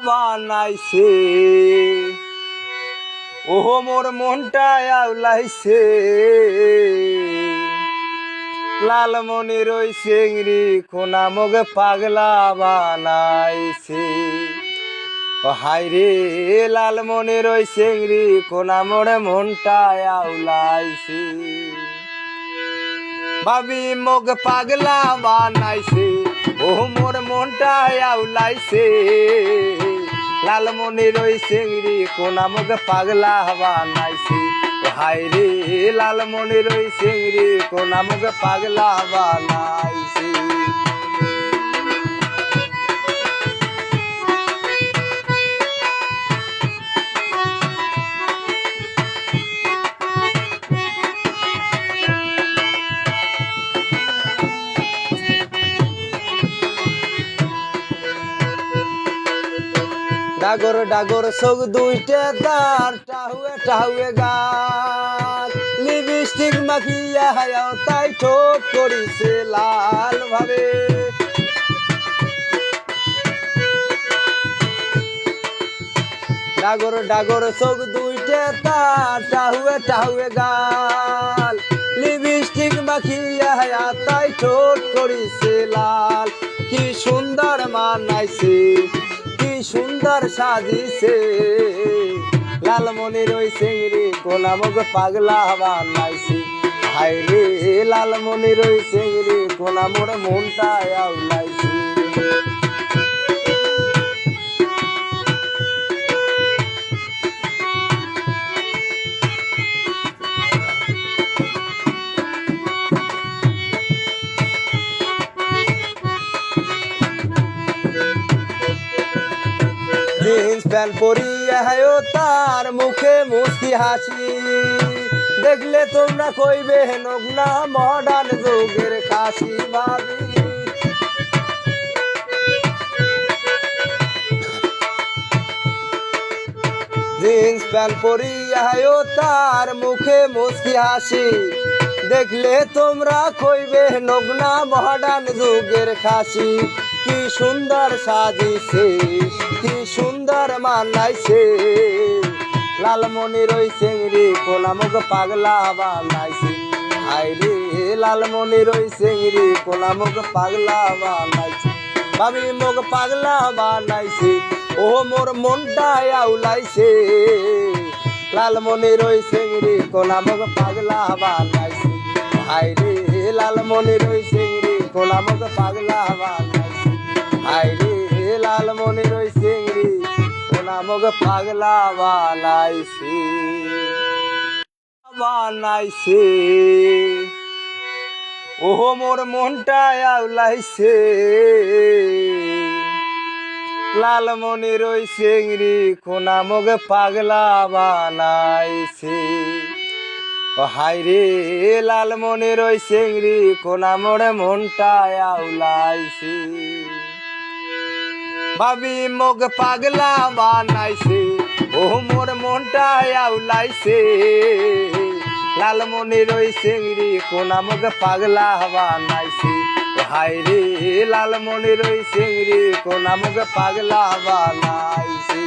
বানাইছে ওহো মোর মনটা আউলাইছে লালমনির ওই চেংড়ি কোনা মগে পাগলা বানাইছে হাইরে লালমনির ওই চেংড়ি কোনা মোরে মনটা আউলাইছে ভাবি মগ পাগলা বানাইছে ও মোর মনটা আউলাইছে লালমনির ওই চেংড়ি কোনা মগ পাগলা বানাইছে হাইরে লালমনির ওই চেংড়ি কোনা মগ পাগলা বানাইছে ডাগর ডাগর চোখ দুইটা দাঁত টাহুয়ে টাহুয়ে গাল লিপস্টিক মাখিয়া হায়াও তাই ঠোঁট করিছে লাল ভাবে ডাগর ডাগর চোখ দুইটা দাঁত টাহুয়ে টাহুয়ে গাল লিপস্টিক মাখিয়া হায়া তাই ঠোঁট করিছে লাল কি সুন্দর মানাইছে সুন্দর সাজিছে লালমনির ওই চেংড়ি কোনা মগ পাগলা বানাইছে হাইরে লালমনির ওই চেংড়ি কোনা মোর মনটা আউলাইছে জিন্স প্যান্ট পরিয়া হায়ো তার মুখে মুস্কি হাসি দেখলে তোমরা কইবে নগ্না মডার্ন যুগের কাশি ভাবি জিন্স প্যান্ট পরিয়া হায়ো তার মুখে মুস্কি হাসি দেখলে তোমরা কইবে নগ্না মডার্ন যুগের কাশি কি সুন্দর সাজিছে কি সুন্দর মানাইছে লালমনির ওই চেংড়ি কোনা মগ পাগলা বানাইছে হাইরে লালমনির ওই চেংড়ি কোনা মগ পাগলা বানাইছে ভাবি মগ পাগলা বানাইছে ও মোর মনটা আউলাইছে লালমনির ওই চেংড়ি কোনা মগ পাগলা বানাইছে হাইরে লালমনির ওই চেংড়ি কোনা মগ পাগলা বানাইছে হাইরে লালমনির ওই চেংড়ি কোনা মগ পাগলা বানাইছে বানাইছে ওহো মোর মনটা আউলাইছে লালমনির ওই চেংড়ি কোনা মগ পাগলা বানাইছে হাইরে লালমনির ওই চেংড়ি কোনা মোরে মনটা আউলাইছে ভাবি মগ পাগলা বানাইছে ও মোর মনটা আউলাইছে লালমনির ওই চেংড়ি কোনা মগ পাগলা বানাইছে হাইরে লালমনির ওই চেংড়ি কোনা মগ পাগলা বানাইছে